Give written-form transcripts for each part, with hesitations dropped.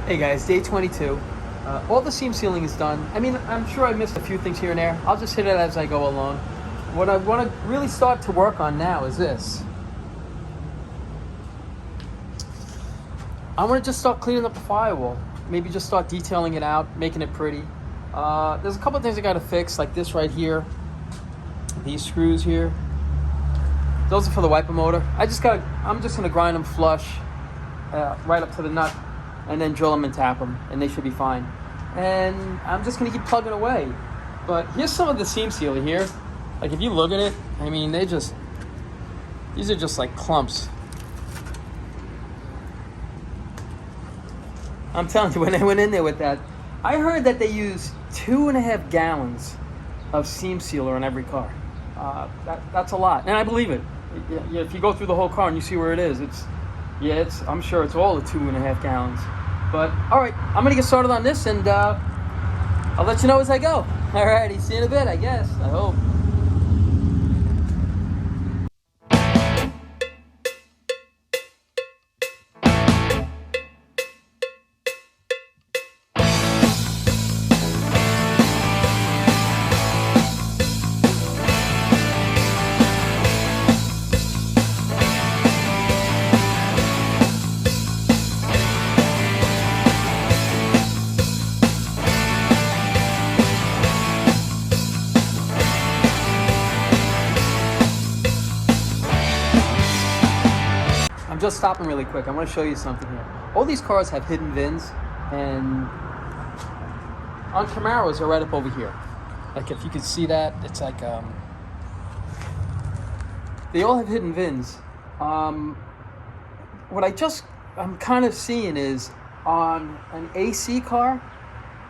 Hey guys, day 22. All the seam sealing is done. I mean, I'm sure I missed a few things here and there. I'll just hit it as I go along. What I want to really start to work on now is this. I want to just start cleaning up the firewall. Maybe just start detailing it out, making it pretty. There's a couple of things I got to fix, like this right here. These screws here. Those are for the wiper motor. I'm just gonna grind them flush, right up to the nut, and then drill them and tap them, and they should be fine. And I'm just gonna keep plugging away. But here's some of the seam sealer here. Like if you look at it, I mean, these are just like clumps. I'm telling you, when I went in there with that, I heard that they use 2.5 gallons of seam sealer on every car. That's a lot, and I believe it. Yeah, if you go through the whole car and you see where it is, I'm sure it's all the 2.5 gallons. But all right, I'm gonna get started on this, and I'll let you know as I go. All righty, see you in a bit, I guess. I hope. Just stopping really quick. I want to show you something here. All these cars have hidden VINs, and on Camaros are right up over here. Like if you could see that, it's like they all have hidden VINs. What I'm kind of seeing is on an AC car,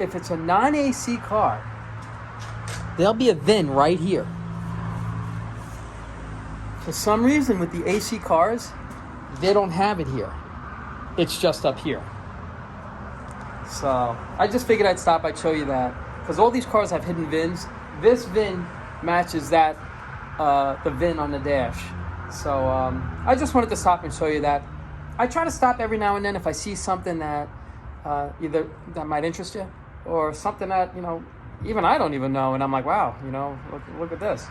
if it's a non-AC car, there'll be a VIN right here. For some reason with the AC cars, they don't have it here. It's just up here. So I just figured I'd stop, I'd show you that. Because all these cars have hidden VINs. This VIN matches that, the VIN on the dash. So I just wanted to stop and show you that. I try to stop every now and then if I see something that either that might interest you, or something that, even I don't even know, and I'm like, wow, look at this.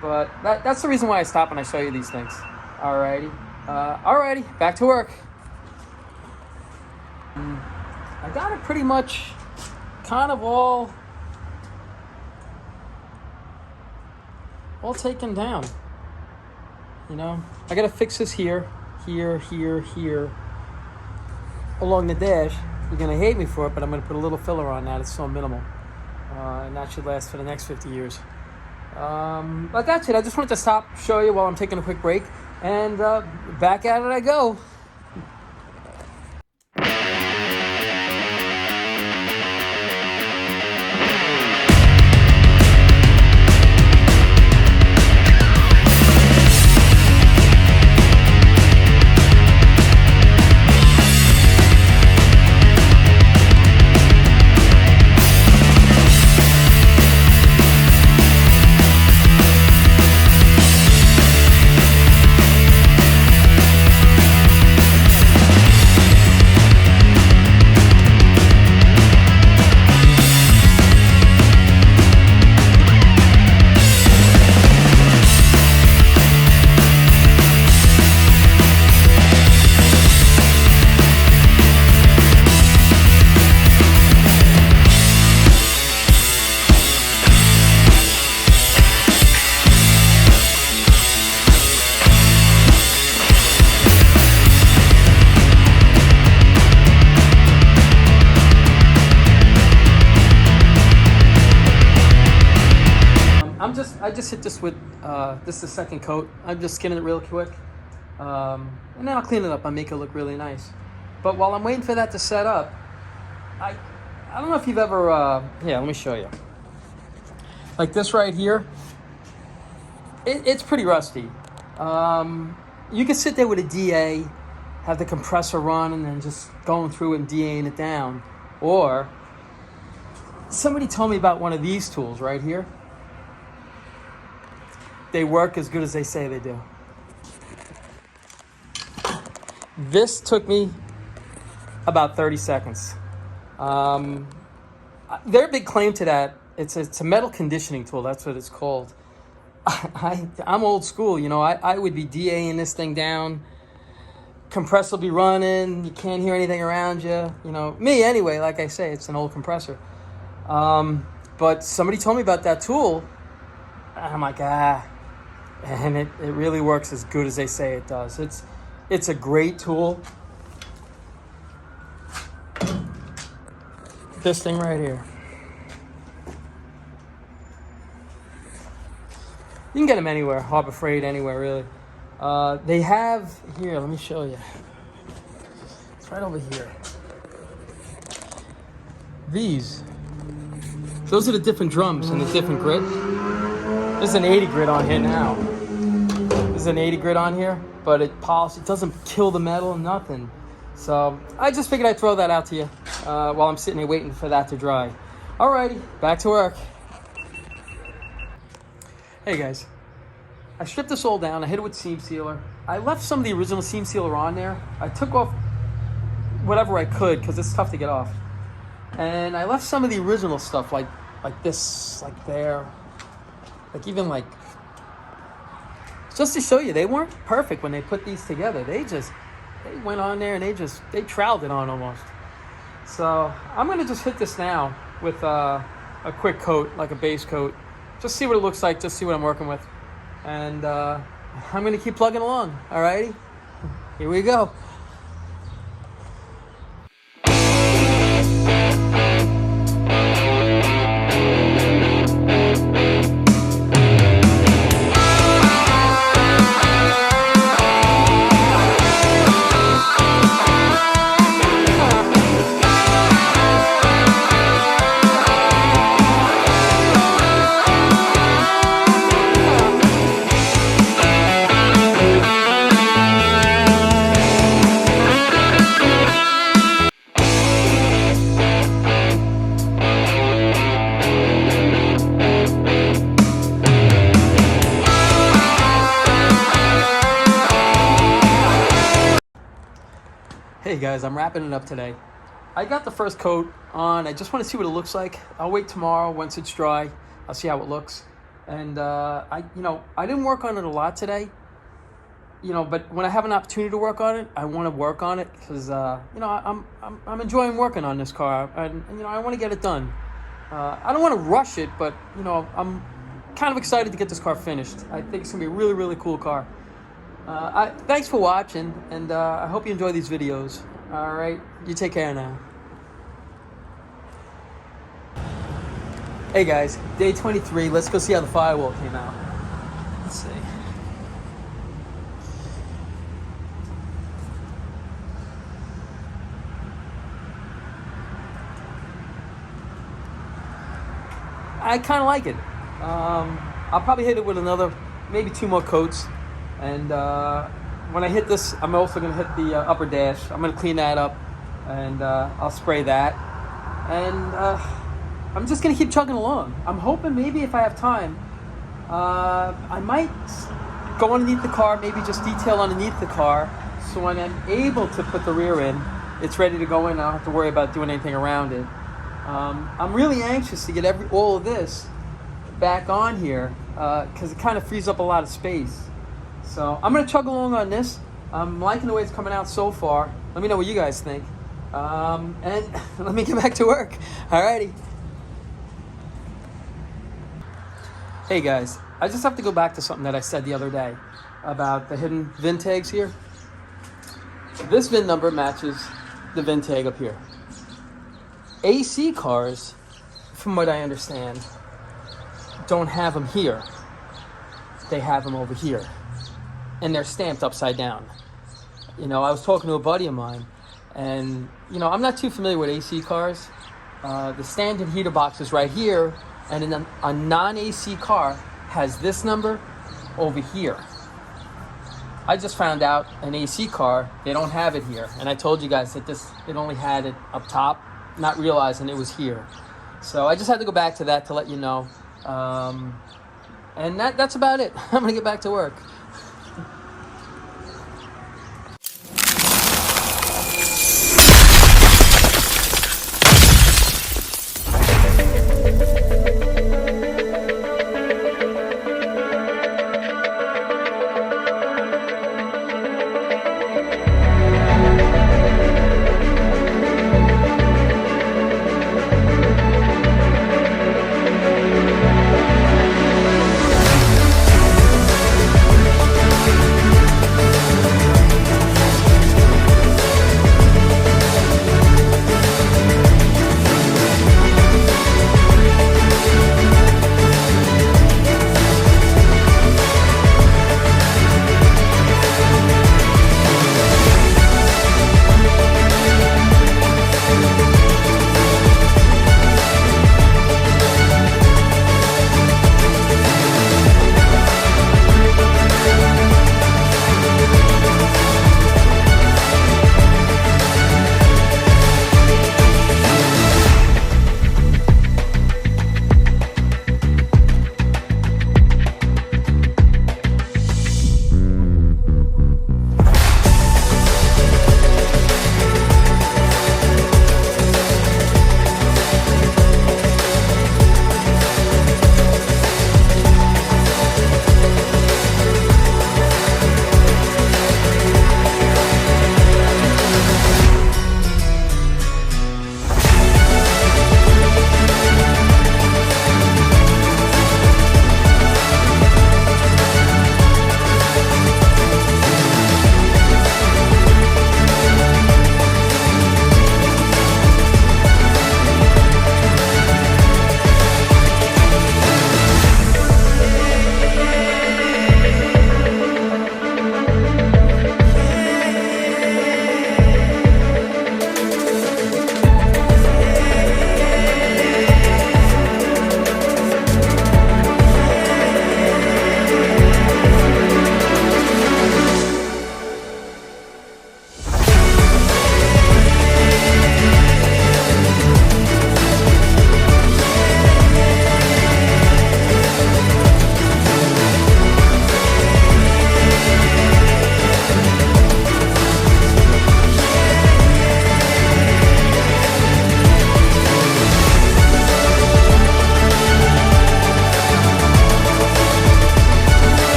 But that's the reason why I stop and I show you these things. Alrighty. Alrighty, back to work. I got it pretty much kind of all taken down. I gotta fix this here, along the dash. You're gonna hate me for it, but I'm gonna put a little filler on that. It's so minimal. And that should last for the next 50 years. But that's it. I just wanted to stop, show you while I'm taking a quick break. And back at it I go. I just hit this with this is the second coat. I'm just skinning it real quick, and then I'll clean it up. I'll make it look really nice. But while I'm waiting for that to set up, I don't know if you've ever let me show you. Like this right here, it's pretty rusty. You can sit there with a DA, have the compressor run, and then just going through and DAing it down. Or somebody told me about one of these tools right here. They work as good as they say they do. This took me about 30 seconds. Their big claim to that, it's a metal conditioning tool. That's what it's called. I'm old school, you know. I would be DAing this thing down. Compressor will be running. You can't hear anything around you. You know, me anyway. Like I say, it's an old compressor. But somebody told me about that tool, and I'm like, and it really works as good as they say it does. It's a great tool. This thing right here. You can get them anywhere, Harbor Freight, anywhere really. They have, here, let me show you. It's right over here. Those are the different drums and the different grit. There's an 80 grit on here now. There's an 80 grit on here, but it doesn't kill the metal, nothing. So I just figured I'd throw that out to you while I'm sitting here waiting for that to dry. Alrighty, back to work. Hey guys, I stripped this all down. I hit it with seam sealer. I left some of the original seam sealer on there. I took off whatever I could because it's tough to get off. And I left some of the original stuff like this, like there, like even like, just to show you, they weren't perfect when they put these together. They went on there and they troweled it on almost. So I'm gonna just hit this now with a quick coat, like a base coat. Just see what it looks like, just see what I'm working with. And I'm gonna keep plugging along, alrighty? Here we go. Hey guys, I'm wrapping it up today. I got the first coat on. I just want to see what it looks like. I'll wait tomorrow once it's dry. I'll see how it looks. And I didn't work on it a lot today. But when I have an opportunity to work on it, I want to work on it because I'm enjoying working on this car, and I want to get it done. I don't want to rush it, but I'm kind of excited to get this car finished. I think it's gonna be a really, really cool car. Thanks for watching, and I hope you enjoy these videos. All right, you take care now. Hey guys, day 23. Let's go see how the firewall came out. Let's see. I kind of like it. I'll probably hit it with maybe 2 more coats. And when I hit this, I'm also going to hit the upper dash. I'm going to clean that up, and I'll spray that. And I'm just going to keep chugging along. I'm hoping maybe if I have time, I might go underneath the car, maybe just detail underneath the car, so when I'm able to put the rear in, it's ready to go in. I don't have to worry about doing anything around it. I'm really anxious to get all of this back on here because it kind of frees up a lot of space. So I'm going to chug along on this. I'm liking the way it's coming out so far. Let me know what you guys think. And let me get back to work. Alrighty. Hey guys, I just have to go back to something that I said the other day about the hidden VIN tags here. This VIN number matches the VIN tag up here. AC cars, from what I understand, don't have them here. They have them over here. And they're stamped upside down. I was talking to a buddy of mine, and I'm not too familiar with AC cars. The standard heater box is right here, and then a non-AC car has this number over here. I just found out an AC car, they don't have it here. And I told you guys that it only had it up top, not realizing it was here. So I just had to go back to that to let you know. And that's about it. I'm gonna get back to work.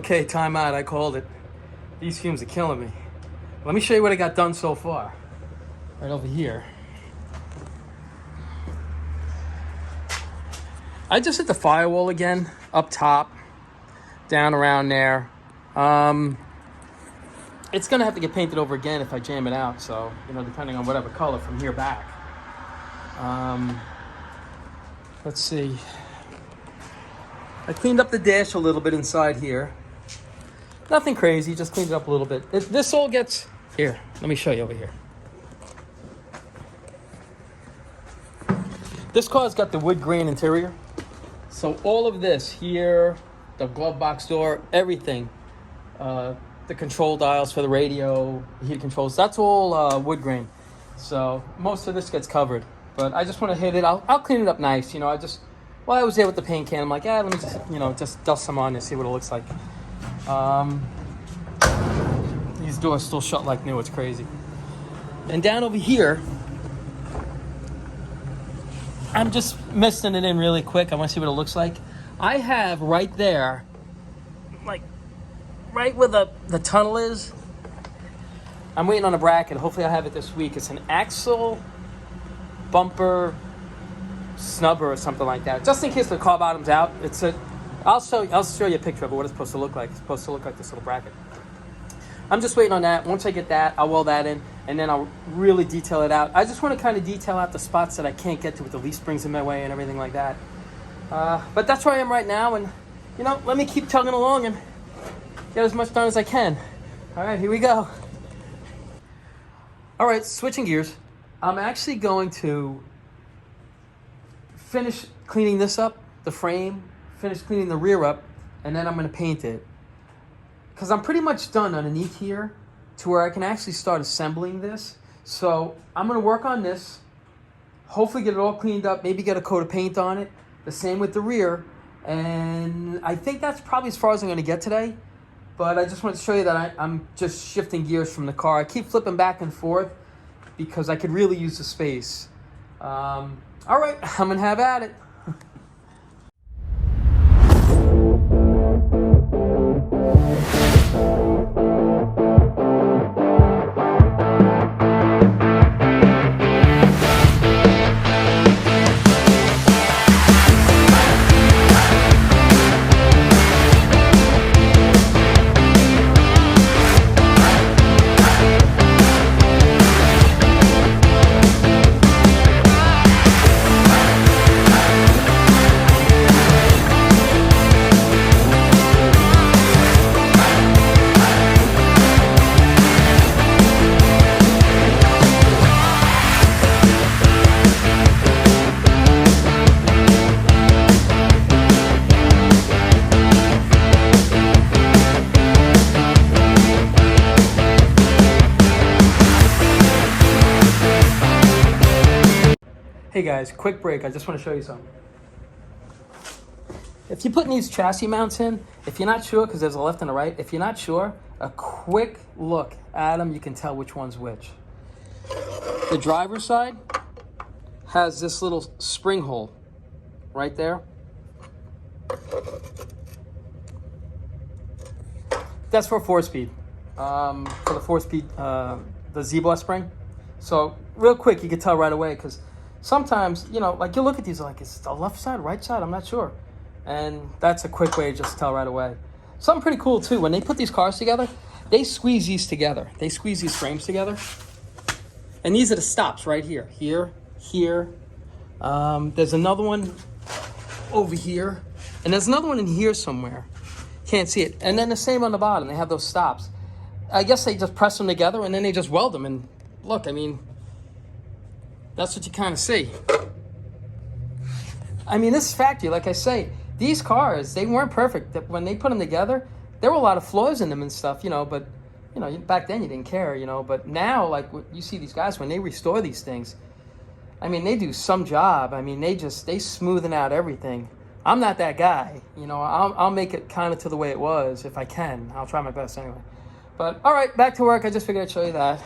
Okay, time out. I called it. These fumes are killing me. Let me show you what I got done so far. Right over here. I just hit the firewall again, up top, down around there. It's gonna have to get painted over again if I jam it out. So, depending on whatever color from here back. Let's see. I cleaned up the dash a little bit inside here. Nothing crazy, just cleaned it up a little bit. This all gets... Here, let me show you over here. This car's got the wood grain interior. So all of this here, the glove box door, everything, the control dials for the radio, the heat controls, that's all wood grain. So most of this gets covered. But I just want to hit it. I'll clean it up nice. While I was there with the paint can, I'm like, let me just, just dust some on and see what it looks like. These doors still shut like new. It's crazy. And down over here, I'm just misting it in really quick. I want to see what it looks like. I have right there, like right where the tunnel is. I'm waiting on a bracket. Hopefully I'll have it this week. It's an axle bumper snubber or something like that. Just in case the car bottom's out. I'll show you a picture of it, what it's supposed to look like. It's supposed to look like this little bracket. I'm just waiting on that. Once I get that, I'll weld that in, and then I'll really detail it out. I just want to kind of detail out the spots that I can't get to with the leaf springs in my way and everything like that. But that's where I am right now, and, let me keep chugging along and get as much done as I can. All right, here we go. All right, switching gears. I'm actually going to finish cleaning this up, the frame, finish cleaning the rear up, and then I'm going to paint it. Because I'm pretty much done underneath here to where I can actually start assembling this. So I'm going to work on this, hopefully get it all cleaned up, maybe get a coat of paint on it. The same with the rear. And I think that's probably as far as I'm going to get today. But I just wanted to show you that I'm just shifting gears from the car. I keep flipping back and forth because I could really use the space. All right, I'm going to have at it. Hey guys, quick break. I just want to show you something. If you're putting these chassis mounts in, if you're not sure, because there's a left and a right, if you're not sure, a quick look at them, you can tell which one's which. The driver's side has this little spring hole right there. That's for 4-speed. For the 4-speed, the Z-bar spring. So real quick, you can tell right away because sometimes, like you look at these like, is it the left side, right side? I'm not sure. And that's a quick way to just tell right away. Something pretty cool too, when they put these cars together, they squeeze these together. They squeeze these frames together. And these are the stops right here. Here, here. There's another one over here. And there's another one in here somewhere. Can't see it. And then the same on the bottom. They have those stops. I guess they just press them together and then they just weld them. And look, I mean, that's what you kind of see. I mean, this factory, like I say, these cars, they weren't perfect. When they put them together, there were a lot of flaws in them and stuff, but, back then you didn't care, But now, like, you see these guys, when they restore these things, I mean, they do some job. I mean, they smoothing out everything. I'm not that guy, I'll make it kind of to the way it was if I can. I'll try my best anyway. But, all right, back to work. I just figured I'd show you that.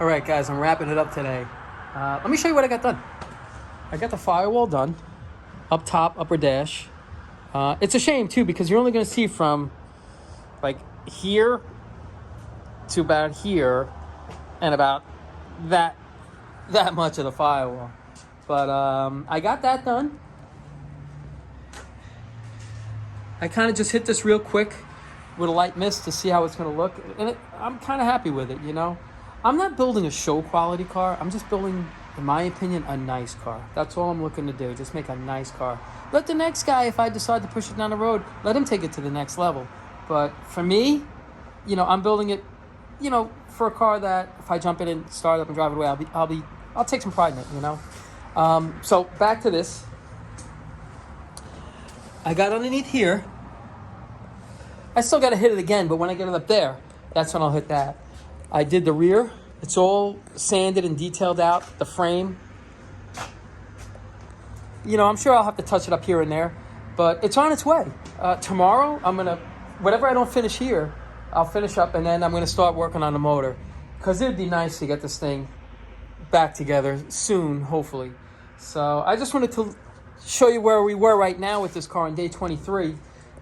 All right, guys, I'm wrapping it up today. Let me show you what I got done. I got the firewall done, up top, upper dash. It's a shame, too, because you're only going to see from, like, here to about here and about that much of the firewall. But I got that done. I kind of just hit this real quick with a light mist to see how it's going to look. And I'm kind of happy with it, you know. I'm not building a show quality car. I'm just building, in my opinion, a nice car. That's all I'm looking to do. Just make a nice car. Let the next guy, if I decide to push it down the road, let him take it to the next level. But for me, you know, I'm building it, you know, for a car that if I jump in and start up and drive it away, I'll take some pride in it, you know. So back to this. I got underneath here. I still got to hit it again, but when I get it up there, that's when I'll hit that. I did the rear. It's all sanded and detailed out, the frame. You know, I'm sure I'll have to touch it up here and there, but it's on its way. Tomorrow, whatever I don't finish here, I'll finish up, and then I'm going to start working on the motor, because it would be nice to get this thing back together soon, hopefully. So I just wanted to show you where we were right now with this car on day 23,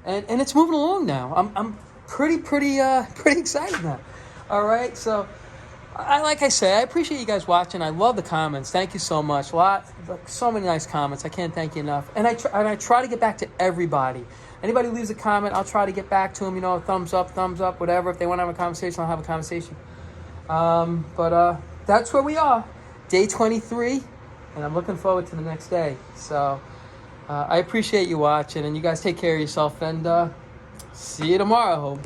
and it's moving along now. I'm pretty excited now. All right, so like I say, I appreciate you guys watching. I love the comments. Thank you so much. So many nice comments. I can't thank you enough. And I try to get back to everybody. Anybody leaves a comment, I'll try to get back to them. You know, thumbs up, whatever. If they want to have a conversation, I'll have a conversation. But that's where we are, day 23, and I'm looking forward to the next day. So I appreciate you watching, and you guys take care of yourself, and see you tomorrow.